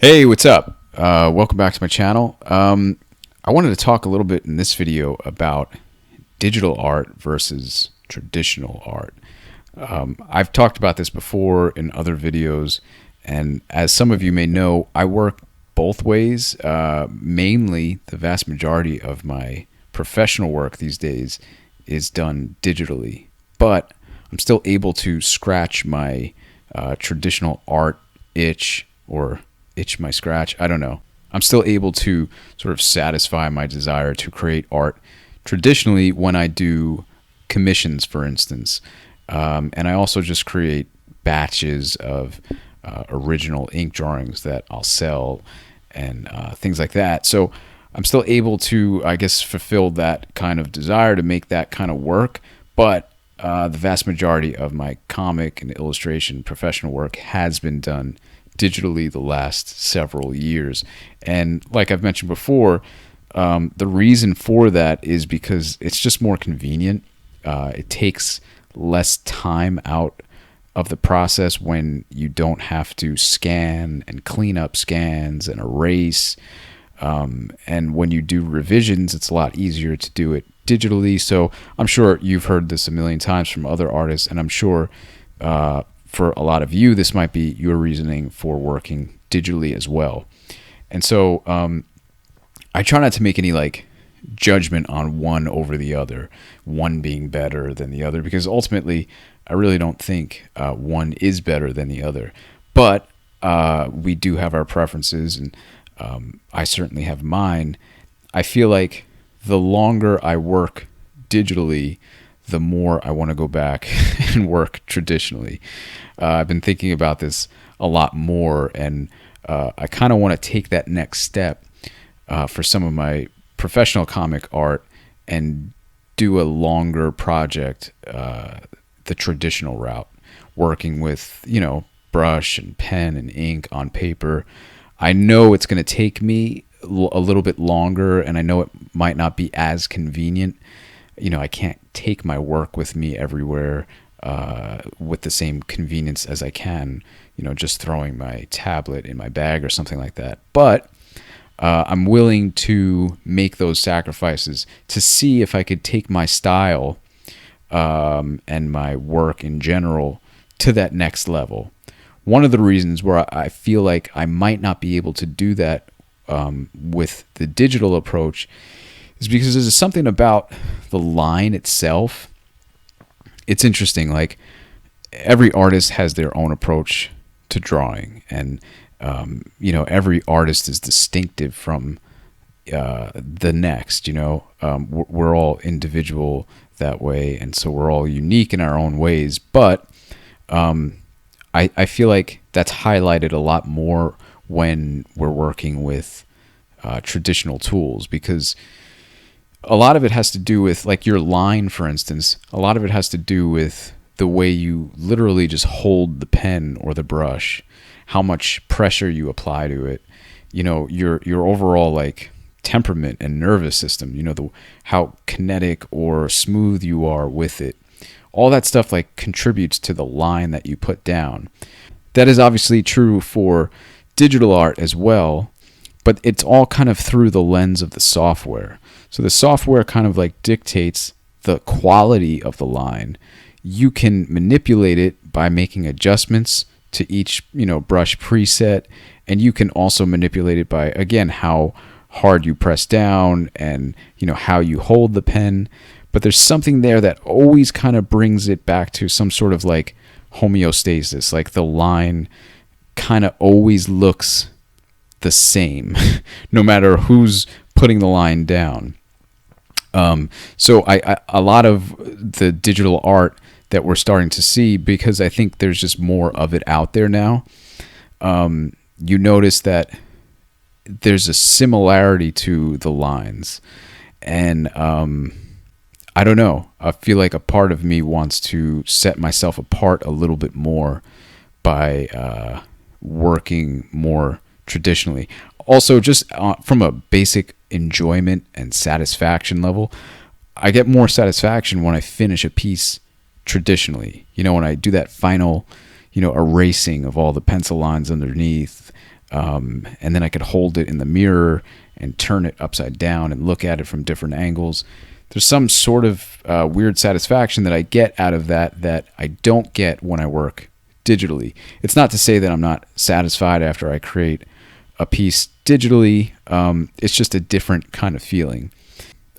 Hey, what's up? Welcome back to my channel. I wanted to talk a little bit in this video about digital art versus traditional art. I've talked about this before in other videos, and as some of you may know, I work both ways. Mainly, the vast majority of my professional work these days is done digitally, but I'm still able to scratch my traditional art itch or itch my scratch. I don't know. I'm still able to sort of satisfy my desire to create art traditionally when I do commissions, for instance. And I also just create batches of original ink drawings that I'll sell and things like that. So I'm still able to, I guess, fulfill that kind of desire to make that kind of work. But the vast majority of my comic and illustration professional work has been done digitally the last several years. And like I've mentioned before, the reason for that is because it's just more convenient. It takes less time out of the process when you don't have to scan and clean up scans and erase. And when you do revisions, it's a lot easier to do it digitally. So I'm sure you've heard this a million times from other artists, and I'm sure for a lot of you, this might be your reasoning for working digitally as well. And so I try not to make any like judgment on one over the other, one being better than the other, because ultimately I really don't think one is better than the other. But we do have our preferences, and I certainly have mine. I feel like the longer I work digitally, the more I want to go back and work traditionally. I've been thinking about this a lot more, and I kind of want to take that next step for some of my professional comic art and do a longer project the traditional route, working with, brush and pen and ink on paper. I know it's going to take me a little bit longer, and I know it might not be as convenient. I can't take my work with me everywhere with the same convenience as I can, just throwing my tablet in my bag or something like that. But I'm willing to make those sacrifices to see if I could take my style and my work in general to that next level. One of the reasons where I feel like I might not be able to do that with the digital approach is because there's something about the line itself. It's interesting. Like, every artist has their own approach to drawing, and every artist is distinctive from the next. We're all individual that way, and so we're all unique in our own ways. But I feel like that's highlighted a lot more when we're working with traditional tools, because a lot of it has to do with, like, your line, for instance. A lot of it has to do with the way you literally just hold the pen or the brush, how much pressure you apply to it, your overall like temperament and nervous system, how kinetic or smooth you are with it. All that stuff like contributes to the line that you put down. That is obviously true for digital art as well, but it's all kind of through the lens of the software. So the software kind of like dictates the quality of the line. You can manipulate it by making adjustments to each, brush preset, and you can also manipulate it by, again, how hard you press down and, how you hold the pen. But there's something there that always kind of brings it back to some sort of like homeostasis. Like, the line kind of always looks the same no matter who's putting the line down. So a lot of the digital art that we're starting to see, because I think there's just more of it out there now, you notice that there's a similarity to the lines. And I don't know, I feel like a part of me wants to set myself apart a little bit more by working more traditionally. Also, just from a basic enjoyment and satisfaction level, I get more satisfaction when I finish a piece traditionally. When I do that final, erasing of all the pencil lines underneath, And then I could hold it in the mirror and turn it upside down and look at it from different angles. There's some sort of weird satisfaction that I get out of that I don't get when I work digitally. It's not to say that I'm not satisfied after I create a piece digitally. It's just a different kind of feeling.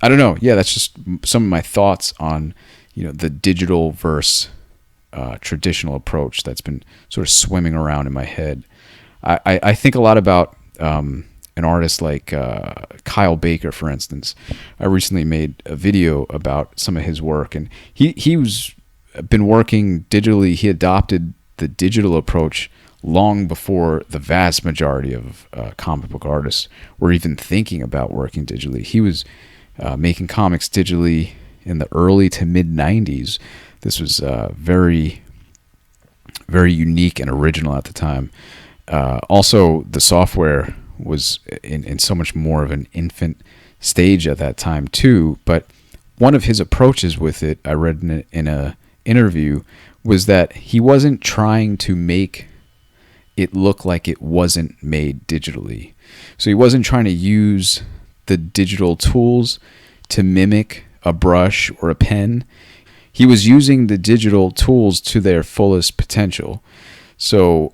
I don't know. Yeah, that's just some of my thoughts on, the digital versus traditional approach that's been sort of swimming around in my head. I think a lot about an artist like Kyle Baker, for instance. I recently made a video about some of his work, and he was been working digitally. He adopted the digital approach long before the vast majority of comic book artists were even thinking about working digitally. He was making comics digitally in the early to mid 90s. This was very, very unique and original at the time. Also, the software was in so much more of an infant stage at that time too. But one of his approaches with it, I read in a interview, was that he wasn't trying to make it look like it wasn't made digitally. So he wasn't trying to use the digital tools to mimic a brush or a pen. He was using the digital tools to their fullest potential. So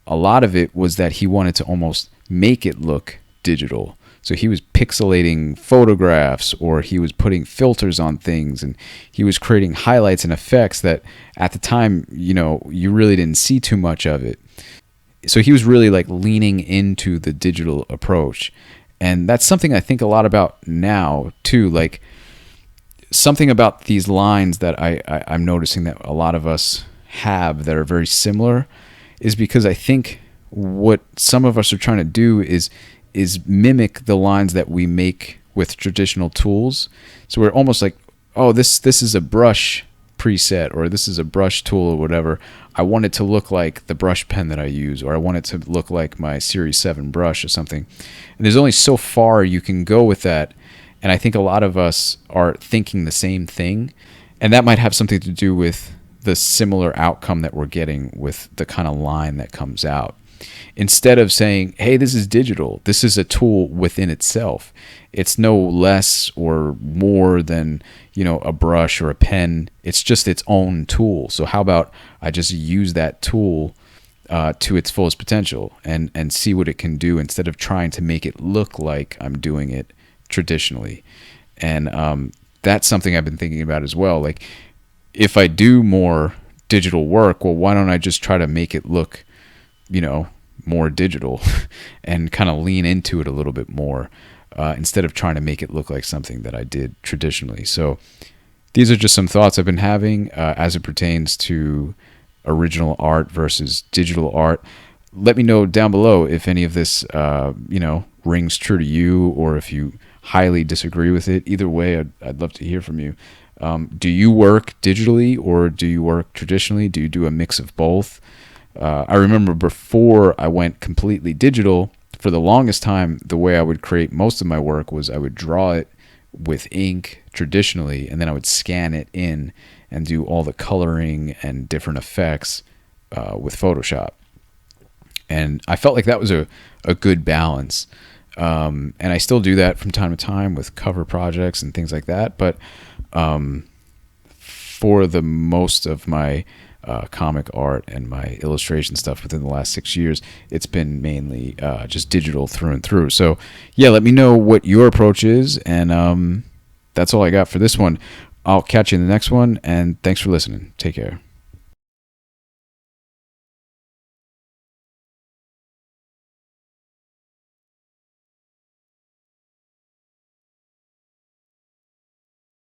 a lot of it was that he wanted to almost make it look digital. So he was pixelating photographs, or he was putting filters on things, and he was creating highlights and effects that at the time, you really didn't see too much of it. So he was really like leaning into the digital approach. And that's something I think a lot about now too. Like something about these lines that I'm noticing that a lot of us have that are very similar is because I think what some of us are trying to do is mimic the lines that we make with traditional tools. So we're almost like, oh, this is a brush preset, or this is a brush tool or whatever. I want it to look like the brush pen that I use, or I want it to look like my Series 7 brush or something. And there's only so far you can go with that. And I think a lot of us are thinking the same thing. And that might have something to do with the similar outcome that we're getting with the kind of line that comes out. Instead of saying, hey, this is digital, this is a tool within itself. It's no less or more than, a brush or a pen. It's just its own tool. So how about I just use that tool to its fullest potential and see what it can do, instead of trying to make it look like I'm doing it traditionally. And that's something I've been thinking about as well. Like, if I do more digital work, well, why don't I just try to make it look, more digital and kind of lean into it a little bit more, instead of trying to make it look like something that I did traditionally. So these are just some thoughts I've been having as it pertains to original art versus digital art. Let me know down below if any of this, rings true to you, or if you highly disagree with it. Either way, I'd love to hear from you. Do you work digitally, or do you work traditionally? Do you do a mix of both? I remember before I went completely digital, for the longest time, the way I would create most of my work was I would draw it with ink traditionally, and then I would scan it in and do all the coloring and different effects with Photoshop. And I felt like that was a good balance. And I still do that from time to time with cover projects and things like that. But for the most of my comic art and my illustration stuff within the last 6 years, it's been mainly just digital through and through. So yeah, let me know what your approach is, and that's all I got for this one. I'll catch you in the next one, and thanks for listening. Take care.